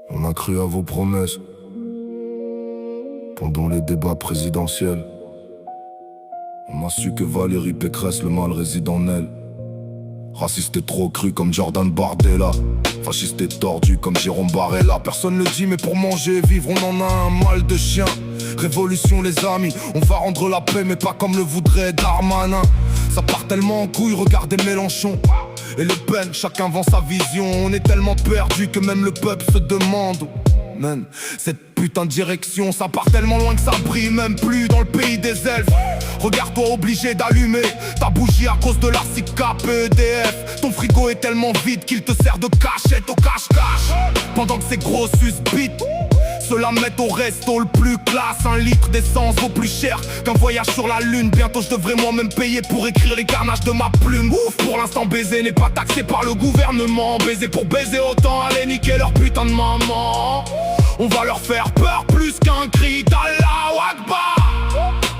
On a cru à vos promesses pendant les débats présidentiels. On a su que Valérie Pécresse, le mal réside en elle. Raciste et trop cru comme Jordan Bardella. Fasciste et tordu comme Jérôme Barella. Personne le dit mais pour manger et vivre on en a un mal de chien. Révolution les amis, on va rendre la paix mais pas comme le voudrait Darmanin. Ça part tellement en couille, regardez Mélenchon et Le Pen, chacun vend sa vision. On est tellement perdu que même le peuple se demande. Man, cette putain de direction, ça part tellement loin que ça brille même plus dans le pays des elfes. Regarde-toi obligé d'allumer ta bougie à cause de la SICAP EDF. Ton frigo est tellement vide qu'il te sert de cachette au cache-cache. Pendant que ces gros susbites ceux-là mettent au resto le plus classe. Un litre d'essence vaut plus cher qu'un voyage sur la lune. Bientôt je devrais moi-même payer pour écrire les carnages de ma plume. Ouf, pour l'instant baiser n'est pas taxé par le gouvernement. Baiser pour baiser autant, allez niquer leur putain de maman. On va leur faire peur plus qu'un cri d'Allahu Akbar.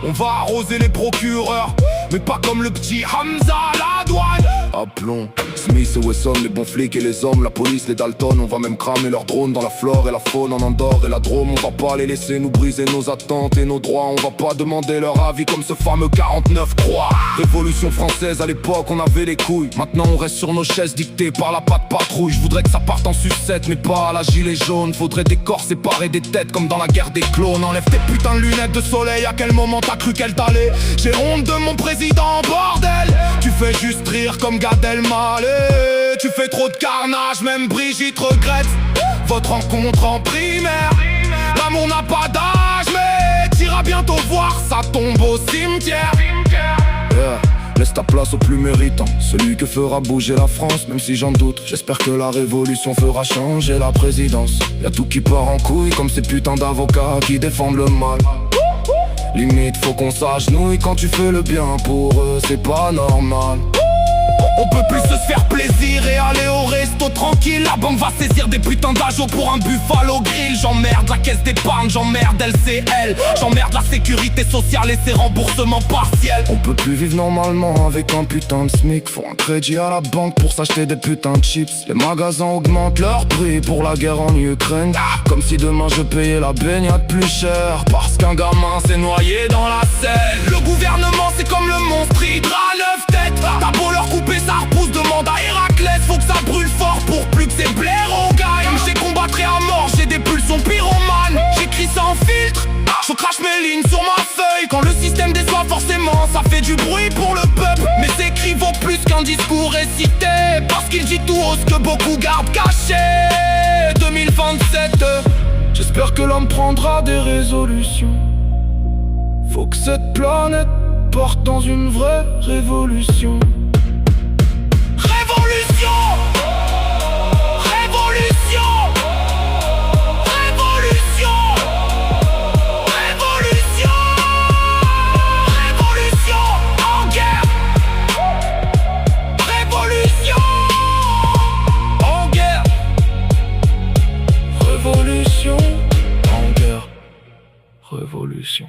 On va arroser les procureurs, mais pas comme le petit Hamza à la douane. Appelons Smith et Wesson, les bons flics et les hommes, la police, les Dalton. On va même cramer leurs drones dans la flore et la faune en Andorre et la Drôme. On va pas les laisser nous briser nos attentes et nos droits. On va pas demander leur avis comme ce fameux 49-3. Révolution française, à l'époque on avait les couilles. Maintenant on reste sur nos chaises dictées par la patte patrouille. Je voudrais que ça parte en sucette mais pas à la gilet jaune. Faudrait des corps séparés des têtes comme dans la guerre des clones. Enlève tes putains de lunettes de soleil, à quel moment t'as cru qu'elle t'allait? J'ai honte de mon président, bordel. Tu fais juste rire comme Gad Elmaleh. Tu fais trop de carnage, même Brigitte regrette votre rencontre en primaire. L'amour n'a pas d'âge, mais t'iras bientôt voir sa tombe au cimetière. Yeah. Laisse ta place au plus méritant, celui que fera bouger la France, même si j'en doute. J'espère que la révolution fera changer la présidence. Y'a tout qui part en couille comme ces putains d'avocats qui défendent le mal. Limite faut qu'on s'agenouille quand tu fais le bien, pour eux c'est pas normal. On peut plus se faire plaisir et aller au resto tranquille. La banque va saisir des putains d'agos pour un buffalo grill. J'emmerde la caisse d'épargne, j'emmerde LCL. J'emmerde la sécurité sociale et ses remboursements partiels. On peut plus vivre normalement avec un putain de SMIC. Faut un crédit à la banque pour s'acheter des putains de chips. Les magasins augmentent leur prix pour la guerre en Ukraine. Comme si demain je payais la baignade plus cher parce qu'un gamin s'est noyé dans la Seine. Le gouvernement c'est comme le monstre Hydra à 9 têtes. T'as beau leur couper ça repousse, demande à Héraclès. Faut que ça brûle fort pour plus que ces blaireaux gagnent. J'ai combattré à mort, j'ai des pulsions pyromanes. J'écris sans filtre, je crache mes lignes sur ma feuille. Quand le système déçoit forcément, ça fait du bruit pour le peuple. Mes écrits vaut plus qu'un discours récité, parce qu'il dit tout haut ce que beaucoup gardent caché. 2027, j'espère que l'homme prendra des résolutions. Faut que cette planète porte dans une vraie révolution. Révolution! Révolution! Révolution! Révolution! Révolution! En guerre! Révolution! En guerre! Révolution! En guerre! Révolution!